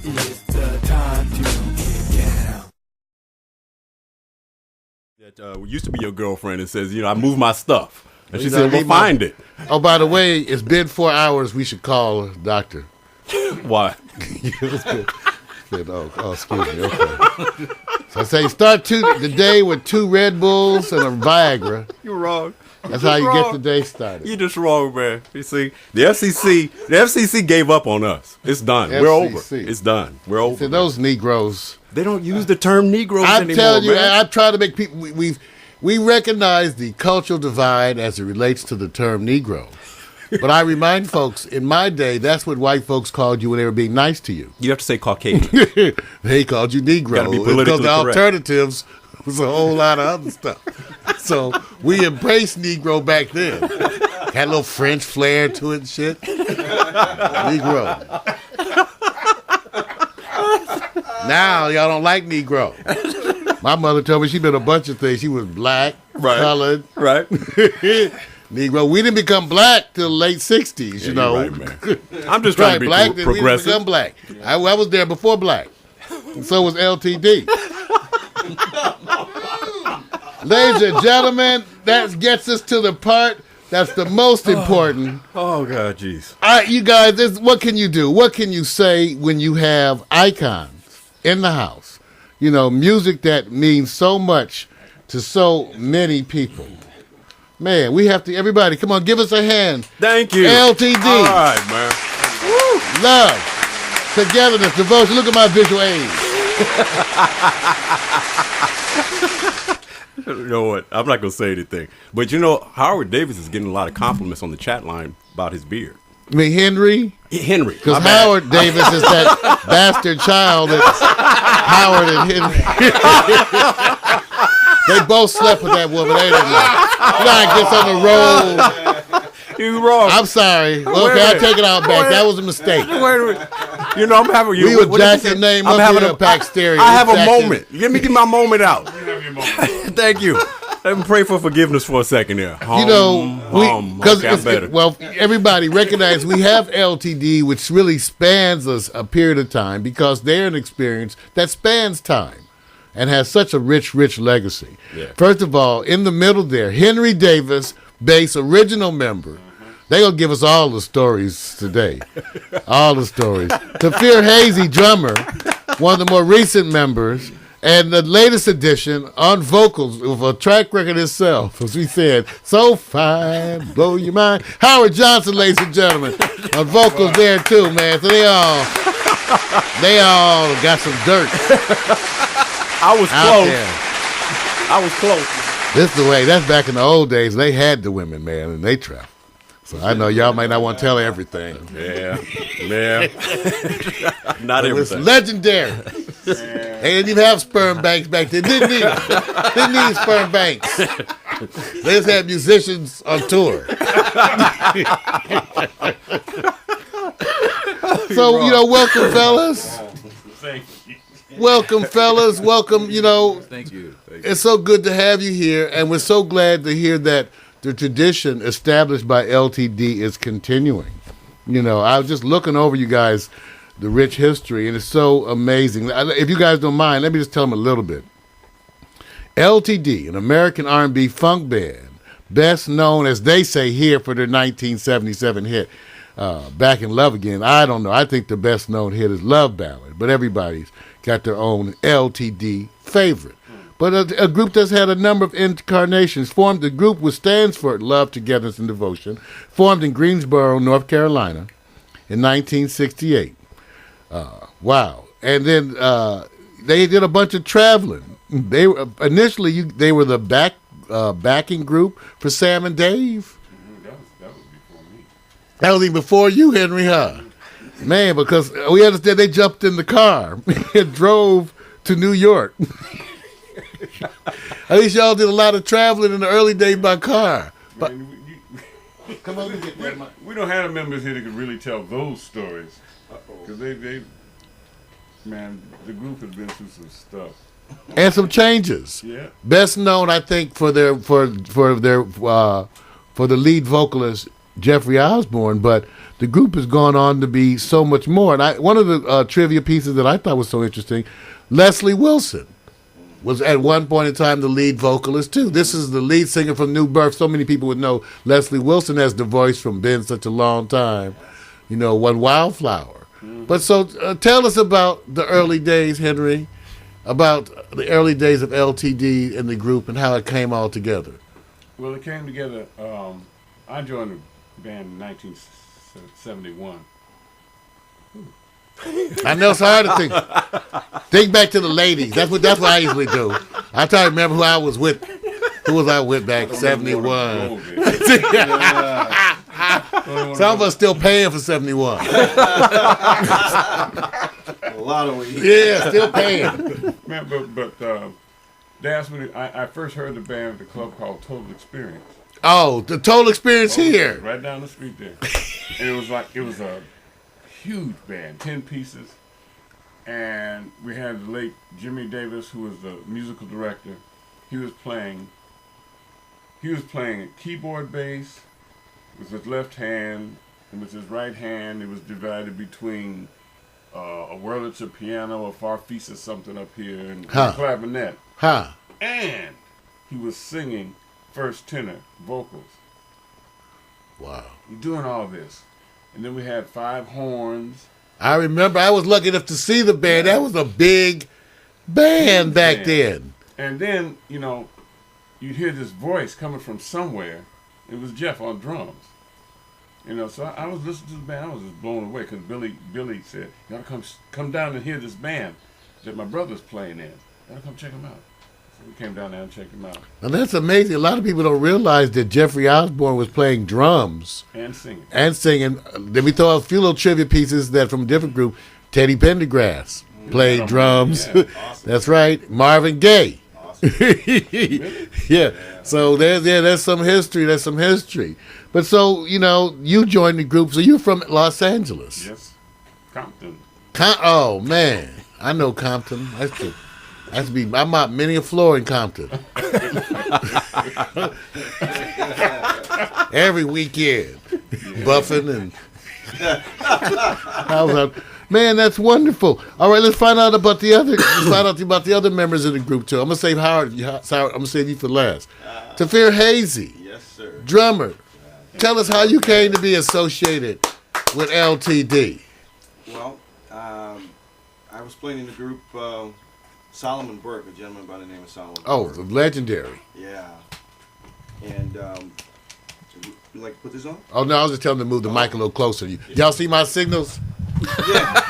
It's the time to get down. That used to be your girlfriend and says, I move my stuff. And she said, well, find it. Oh, by the way, it's been 4 hours. We should call a doctor. Why? Oh, excuse me. Okay. So I say start the day with 2 Red Bulls and a Viagra. You're wrong. That's how you get the day started. You're just wrong, man. You see, the FCC gave up on us. It's done. We're over. It's done. We're over. See, those Negroes. They don't use the term Negroes anymore, I'm telling you, man. I try to make people, we recognize the cultural divide as it relates to the term Negro. But I remind folks, in my day, that's what white folks called you when they were being nice to you. You have to say Caucasian. They called you Negro. Gotta be politically because the correct. Alternatives was a whole lot of other stuff. So we embraced Negro back then. Had a little French flair to it and shit. Negro. Now y'all don't like Negro. My mother told me she been a bunch of things. She was black, colored, right. Negro. We didn't become black till the late 60s, you know. Right, man. I'm just trying to be black, progressive. We didn't become black. I was there before black. And so was L.T.D. Ladies and gentlemen, that gets us to the part that's the most important. Oh, God, jeez. All right, you guys, what can you do? What can you say when you have icons in the house? You know, music that means so much to so many people. Man, we have to, everybody, come on, give us a hand. Thank you. L.T.D. All right, man. Woo. Love, togetherness, devotion. Look at my visual aid. You know what? I'm not going to say anything. But, Howard Davis is getting a lot of compliments on the chat line about his beard. I mean, Henry? Henry. Because Howard Davis is that bastard child that's Howard and Henry. They both slept with that woman. They didn't know. Guy gets on the road. You're wrong. I'm sorry. Okay, I'll take it out back. That was a mistake. Wait a minute. I'm having you. We were jacking name up here at Pack Stereo. I have a moment. Let me get my moment out. You have your moment. Thank you. Let me pray for forgiveness for a second there. Well, everybody recognize we have LTD, which really spans us a period of time because they're an experience that spans time and has such a rich legacy. Yeah. First of all, in the middle there, Henry Davis, bass original member. They're going to give us all the stories today. All the stories. Tafir Hazy, drummer, one of the more recent members. And the latest edition on vocals with a track record itself, as we said, so fine, blow your mind. Howard Johnson, ladies and gentlemen, on vocals there too, man. So they all got some dirt. I was close. There. I was close. This is the way. That's back in the old days. They had the women, man, and they trapped. So I know y'all might not want to tell everything. Yeah. Not but everything. It's legendary. They didn't even have sperm banks back then. Didn't need sperm banks. They just had musicians on tour. So, welcome, fellas. Thank you. Welcome, fellas. Welcome, Thank you. It's so good to have you here, and we're so glad to hear that the tradition established by LTD is continuing. I was just looking over you guys, the rich history, and it's so amazing. If you guys don't mind, let me just tell them a little bit. L.T.D., an American R&B funk band, best known, as they say here, for their 1977 hit, Back in Love Again. I don't know. I think the best known hit is Love Ballad, but everybody's got their own L.T.D. favorite. But a group that's had a number of incarnations. Formed the group, which stands for Love, Togetherness, and Devotion, formed in Greensboro, North Carolina in 1968. Wow. And then they did a bunch of traveling. They initially were the backing group for Sam and Dave. That was before me. That was even before you, Henry, huh? Man, because we understand they jumped in the car and drove to New York. At least y'all did a lot of traveling in the early days by car. But come on, get that. We don't have members here that can really tell those stories. Because the group has been through some stuff. And some changes. Yeah. Best known, I think, for the lead vocalist Jeffrey Osborne, but the group has gone on to be so much more. And one of the trivia pieces that I thought was so interesting, Leslie Wilson was at one point in time the lead vocalist too. This is the lead singer from New Birth. So many people would know Leslie Wilson as the voice from Been Such a Long Time, One Wildflower. But so tell us about the early days, Henry, about the early days of L.T.D. and the group and how it came all together. Well, it came together. I joined the band in 1971. I know it's hard to think back to the ladies. That's what I usually do. I try to remember who I was with. Who was I with back in 71? Some of us still paying for 71. A lot of weed. Yeah, still paying. Man, but they asked me. I first heard the band at a club called Total Experience. Oh, the Total Experience here. Right down the street there. And it was a huge band, 10 pieces. And we had the late Jimmy Davis, who was the musical director. He was playing a keyboard bass with his left hand, and with his right hand it was divided between a Wurlitzer piano, a Farfisa something up here, and a clavinet. And he was singing first tenor vocals. Wow. Doing all this. And then we had 5 horns. I remember I was lucky enough to see the band. That was a big band back then. And then, you'd hear this voice coming from somewhere. It was Jeff on drums. So I was listening to the band. I was just blown away because Billy said, "You gotta come down and hear this band that my brother's playing in. You gotta come check them out." So we came down there and checked them out. Now that's amazing. A lot of people don't realize that Jeffrey Osborne was playing drums and singing. Then we throw out a few little trivia pieces that from a different group. Teddy Pendergrass played drums. Yeah, awesome. That's right. Marvin Gaye. Awesome. Really? Yeah. So there's some history. There's some history. But so, you joined the group. So you're from Los Angeles. Yes. Compton. Oh, man. I know Compton. I'm out many a floor in Compton. Every weekend. Buffing and... Man, that's wonderful. All right, let's find out about the other members of the group too. I'm gonna save Howard. I'm gonna save you for last. Tafir Hazy, Yes, sir. drummer. Tell us how you came to be associated with L.T.D. Well, I was playing in the group Solomon Burke, a gentleman by the name of Solomon Oh, Burke. legendary. Yeah. And you like to put this on? Oh no, I was just telling them to move the mic a little closer to you. Y'all see my signals? Yeah.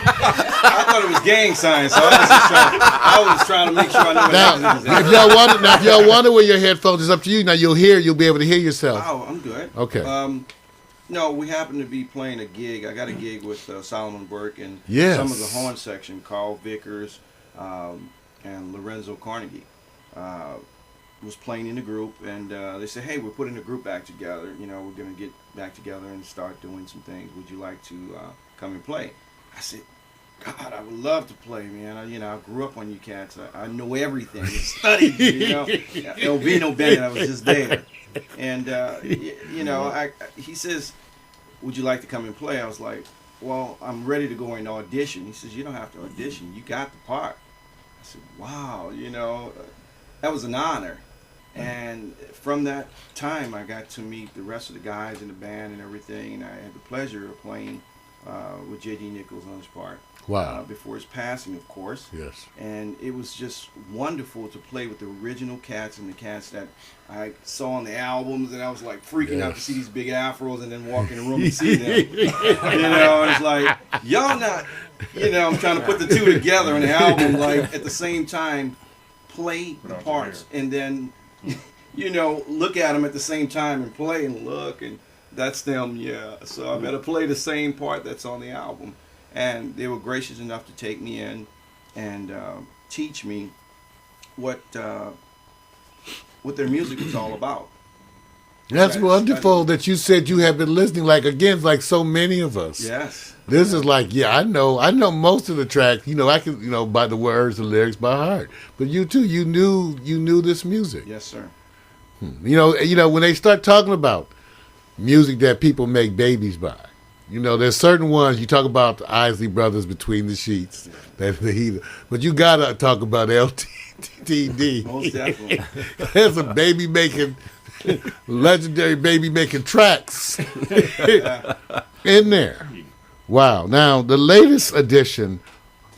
I thought it was gang signs, so I was just trying to make sure I knew what Now, if y'all wonder where your headphones is up to you. Now you'll be able to hear yourself. Oh, I'm good. Okay. No, we happened to be playing a gig. I got a gig with Solomon Burke and Yes. some of the horn section, Carl Vickers and Lorenzo Carnegie. Was playing in the group, and they said, "Hey, we're putting the group back together. We're going to get back together and start doing some things. Would you like to come and play?" I said, "God, I would love to play, man. I grew up on you cats. I know everything. I studied, L.B. no band. I was just there." And he says, "Would you like to come and play?" I was like, "Well, I'm ready to go and audition." He says, "You don't have to audition. You got the part." I said, "Wow, that was an honor." And from that time, I got to meet the rest of the guys in the band and everything, and I had the pleasure of playing with J.D. Nichols on his part. Wow. Before his passing, of course. Yes. And it was just wonderful to play with the original cats and the cats that I saw on the albums, and I was like freaking out to see these big afros and then walk in the room and see them. And it's like, y'all not, I'm trying to put the two together in the album, like at the same time, play the parts and then, look at them at the same time and play and look, and that's them, yeah. So I better play the same part that's on the album. And they were gracious enough to take me in and teach me what their music was all about. That's wonderful that you said you have been listening, like so many of us. Yes. This is like, I know most of the tracks. I can, by the words, the lyrics by heart. But you too, you knew this music. Yes, sir. When they start talking about music that people make babies by. You know, there's certain ones, you talk about the Isley Brothers, Between the Sheets, but you got to talk about L.T.D. Most definitely. There's some baby making, legendary baby making tracks in there. Wow. Now, the latest addition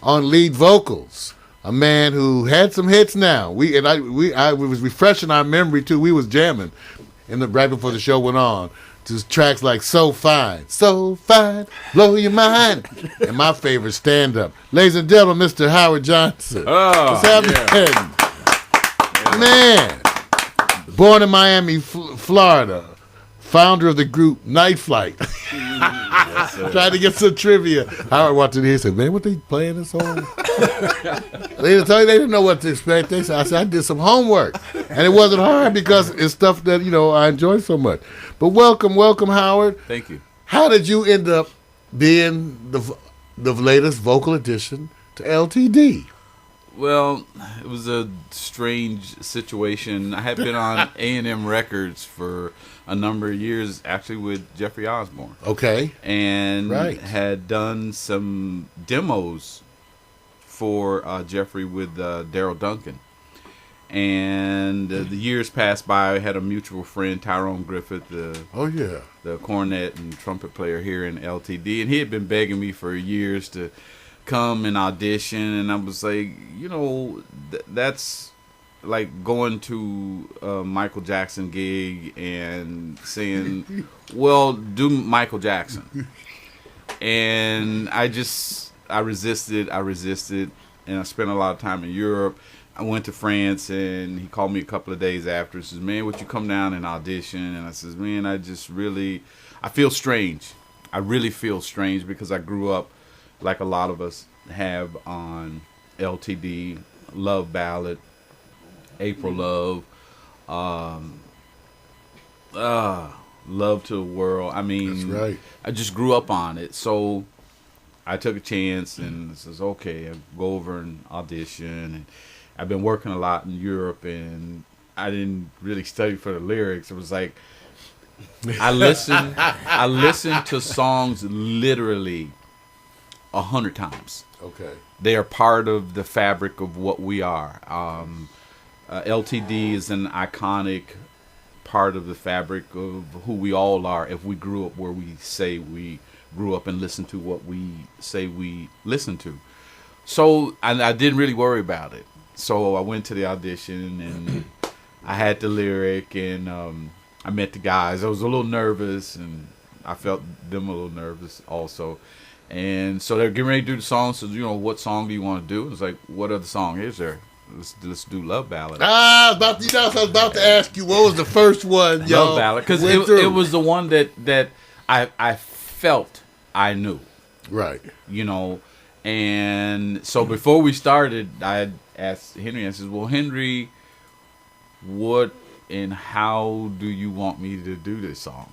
on lead vocals, a man who had some hits now. I was refreshing our memory, too. We was jamming right before the show went on. Just tracks like So Fine, blow your mind, and my favorite stand-up. Ladies and gentlemen, Mr. Howard Johnson. Oh, What's happening? yeah. Man, born in Miami, Florida, founder of the group Night Flight. Trying to get some trivia. Howard watching here said, man, what they playing this song? They didn't know what to expect. I said, I did some homework. And it wasn't hard because it's stuff that, I enjoy so much. But welcome, Howard. Thank you. How did you end up being the latest vocal addition to L.T.D.? Well, it was a strange situation. I had been on A&M Records for a number of years, actually with Jeffrey Osborne. Okay. And had done some demos for Jeffrey with Daryl Duncan. And the years passed by. I had a mutual friend, Tyrone Griffith, the cornet and trumpet player here in L.T.D. And he had been begging me for years to come and audition. And I was like, that's like going to a Michael Jackson gig and saying, well, do Michael Jackson. And I resisted, and I spent a lot of time in Europe. I went to France, and he called me a couple of days after. He says, man, would you come down and audition? And I says, man, I feel strange. I really feel strange because I grew up like a lot of us have on L.T.D, Love Ballad, April Love, Love to the World. I mean, that's right. I just grew up on it. So I took a chance and says, okay, I'll go over and audition. And I've been working a lot in Europe, and I didn't really study for the lyrics. It was like I listened to songs literally 100 times. Okay. They are part of the fabric of what we are. L.T.D. is an iconic part of the fabric of who we all are if we grew up where we say we grew up and listened to what we say we listen to. So I didn't really worry about it. So I went to the audition, and I had the lyric, and I met the guys. I was a little nervous, and I felt them a little nervous also. And so they're getting ready to do the song. So, what song do you want to do? It's like, what other song is there? Let's do Love Ballad. I was about to ask you, what was the first one, y'all? Love Ballad. Because it was the one that I felt I knew. Right. And so before we started, I asked Henry, I said, well, Henry, what and how do you want me to do this song?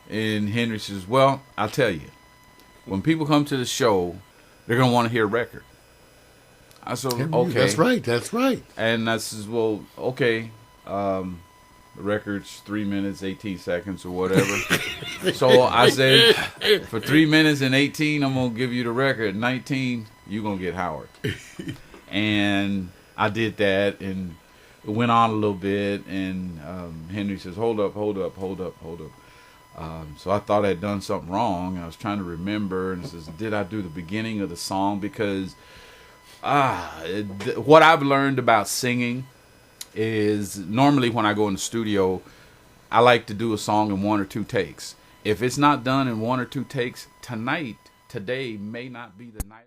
And Henry says, well, I'll tell you. When people come to the show, they're going to want to hear a record. I said, okay. That's right. And I says, well, okay. The record's 3 minutes, 18 seconds or whatever. So I said, for 3 minutes and 18, I'm going to give you the record. 19, you're going to get Howard. And I did that, and it went on a little bit, and Henry says, hold up. So I thought I'd done something wrong. I was trying to remember, and says, did I do the beginning of the song? Because what I've learned about singing is normally when I go in the studio, I like to do a song in 1 or 2 takes. If it's not done in 1 or 2 takes, today may not be the night.